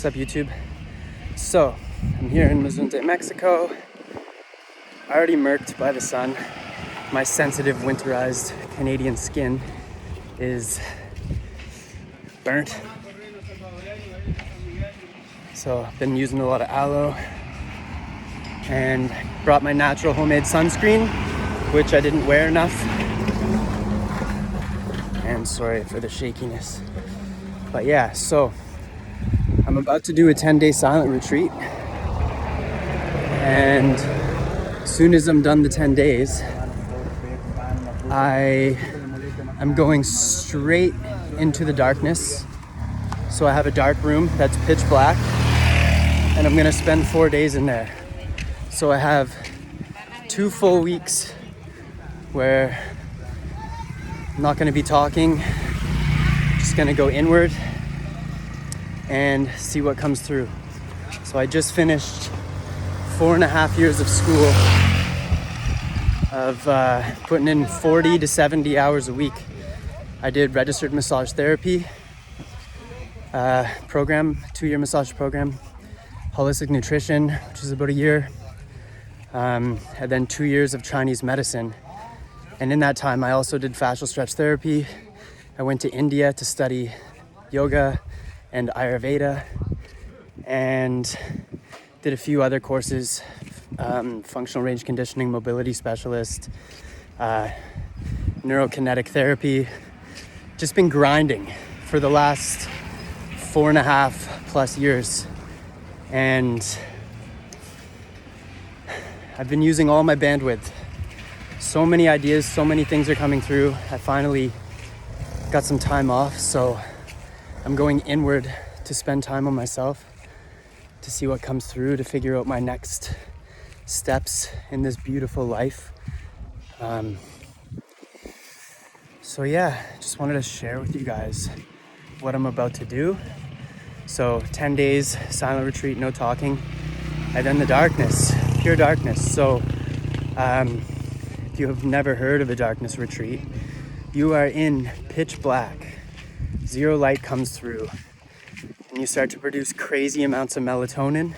What's up, YouTube? So, I'm here in Mazunte, Mexico. Already murked by the sun. My sensitive, winterized Canadian skin is burnt. So, I've been using a lot of aloe and brought my natural homemade sunscreen, which I didn't wear enough. And sorry for the shakiness. But yeah, so I'm about to do a 10-day silent retreat. And as soon as I'm done the 10 days, I'm going straight into the darkness. So I have a dark room that's pitch black, and I'm gonna spend 4 days in there. So I have 2 full weeks where I'm not gonna be talking, just gonna go inward and see what comes through. So I just finished 4.5 years of school of putting in 40 to 70 hours a week. I did registered massage therapy program, 2-year massage program, holistic nutrition, which is about a year, and then 2 years of Chinese medicine. And in that time, I also did fascial stretch therapy. I went to India to study yoga and Ayurveda, and did a few other courses, functional range conditioning, mobility specialist, neurokinetic therapy. Just been grinding for the last 4.5+ years. And I've been using all my bandwidth. So many ideas, so many things are coming through. I finally got some time off, so I'm going inward to spend time on myself, to see what comes through, to figure out my next steps in this beautiful life. So yeah, just wanted to share with you guys what I'm about to do. So 10 days, silent retreat, no talking, and then the darkness, pure darkness. So if you have never heard of a darkness retreat, you are in pitch black. Zero light comes through, and you start to produce crazy amounts of melatonin.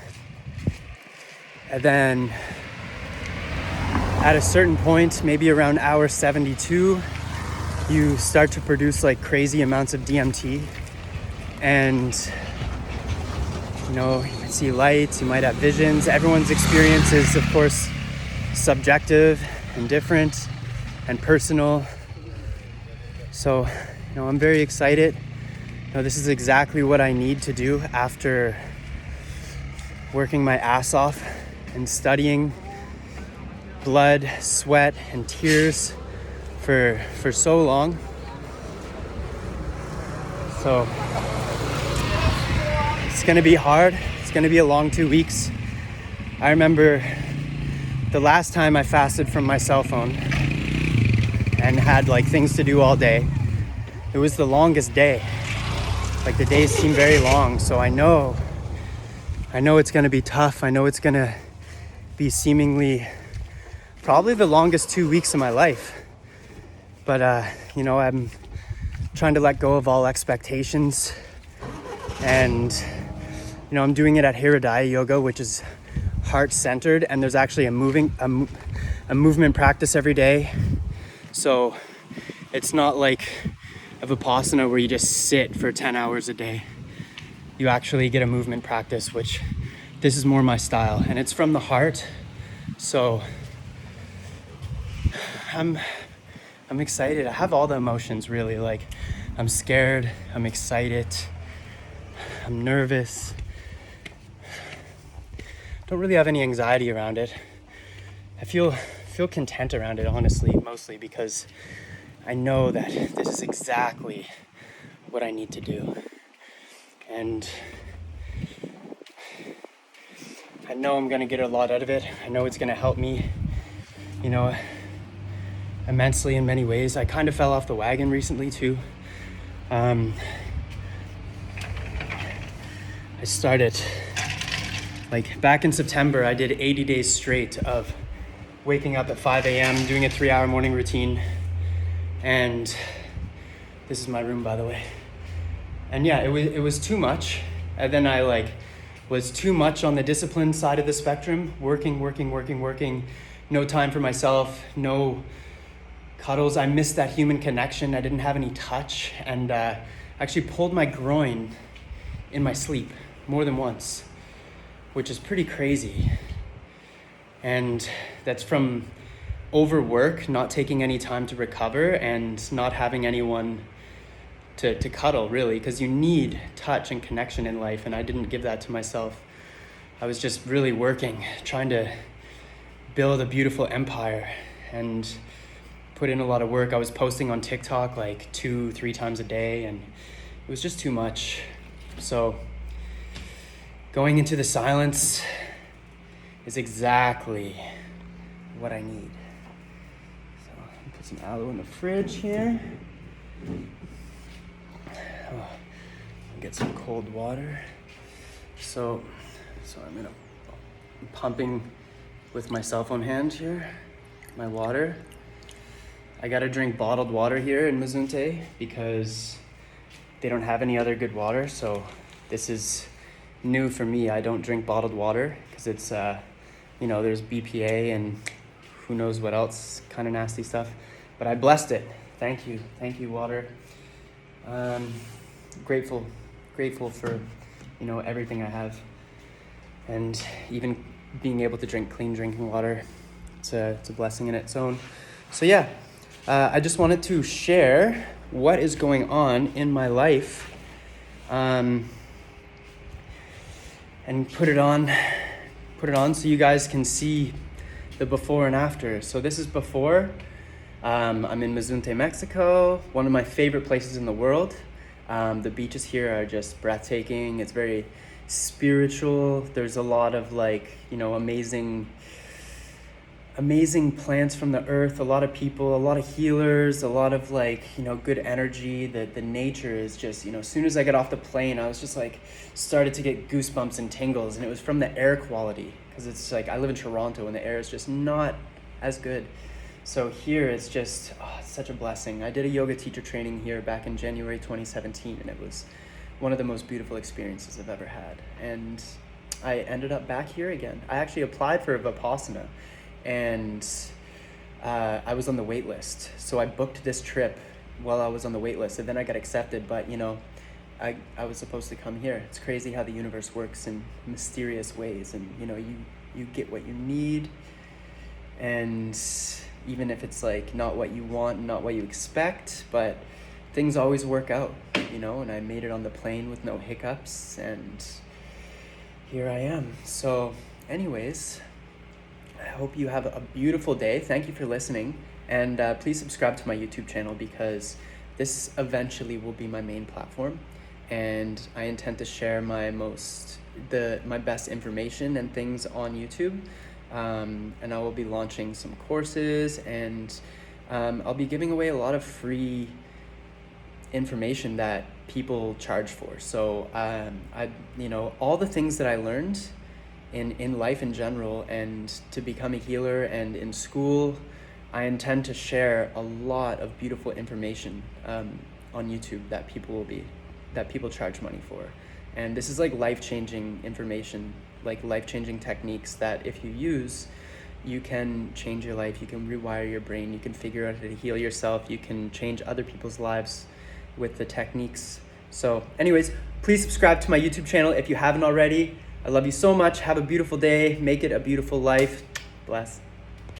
And then at a certain point, maybe around hour 72, you start to produce like crazy amounts of DMT. And you might see lights, you might have visions. Everyone's experience is, of course, subjective and different and personal. So, I'm very excited. This is exactly what I need to do after working my ass off and studying blood, sweat, and tears for so long. So it's gonna be hard. It's gonna be a long 2 weeks. I remember the last time I fasted from my cell phone and had like things to do all day. It was the longest day. Like the days seem very long. So I know it's gonna be tough. I know it's gonna be seemingly probably the longest 2 weeks of my life. But I'm trying to let go of all expectations. And I'm doing it at Hridaya Yoga, which is heart-centered, and there's actually a movement practice every day. So it's not like a Vipassana where you just sit for 10 hours a day. You actually get a movement practice, which this is more my style, and it's from the heart. So I'm excited. I have all the emotions, really. Like, I'm scared, I'm excited, I'm nervous. Don't really have any anxiety around it. I feel content around it, honestly, mostly because I know that this is exactly what I need to do. And I know I'm gonna get a lot out of it. I know it's gonna help me, immensely in many ways. I kind of fell off the wagon recently too. I started, like back in September, I did 80 days straight of waking up at 5 a.m., doing a 3-hour morning routine. And this is my room, by the way. And yeah, it was too much. And then I like was too much on the discipline side of the spectrum, working, no time for myself, no cuddles. I missed that human connection. I didn't have any touch, and actually pulled my groin in my sleep more than once, which is pretty crazy. And that's from overwork, not taking any time to recover, and not having anyone to cuddle, really, because you need touch and connection in life, and I didn't give that to myself. I was just really working, trying to build a beautiful empire and put in a lot of work. I was posting on TikTok like 2-3 times a day, and it was just too much. So going into the silence is exactly what I need. So put some aloe in the fridge here. Get some cold water. So I'm pumping with my cell phone hand here, my water. I gotta drink bottled water here in Mazunte because they don't have any other good water. So this is new for me. I don't drink bottled water because it's, there's BPA and who knows what else, kind of nasty stuff. But I blessed it. Thank you water. Grateful for, everything I have, and even being able to drink clean drinking water. It's a blessing in its own. So yeah, I just wanted to share what is going on in my life, and put it on so you guys can see the before and after. So this is before. I'm in Mazunte, Mexico, one of my favorite places in the world. The beaches here are just breathtaking. It's very spiritual. There's a lot of amazing plants from the earth, a lot of people, a lot of healers, a lot of good energy. The nature is just, as soon as I got off the plane, I was just started to get goosebumps and tingles, and it was from the air quality, because it's I live in Toronto and the air is just not as good. So here it's just it's such a blessing. I did a yoga teacher training here back in January 2017, and it was one of the most beautiful experiences I've ever had. And I ended up back here again. I actually applied for Vipassana, and I was on the wait list. So I booked this trip while I was on the wait list, and then I got accepted, but I was supposed to come here. It's crazy how the universe works in mysterious ways, and you get what you need, and even if it's not what you want, not what you expect, but things always work out, and I made it on the plane with no hiccups, and here I am. So anyways, I hope you have a beautiful day. Thank you for listening, and please subscribe to my YouTube channel, because this eventually will be my main platform, and I intend to share my best information and things on YouTube. And I will be launching some courses, and I'll be giving away a lot of free information that people charge for. So all the things that I learned in life in general, and to become a healer, and in school, I intend to share a lot of beautiful information on YouTube that people charge money for. And this is life-changing information, life-changing techniques that if you use, you can change your life, you can rewire your brain, you can figure out how to heal yourself, you can change other people's lives with the techniques. So anyways, please subscribe to my YouTube channel if you haven't already. I love you so much. Have a beautiful day. Make it a beautiful life. Bless.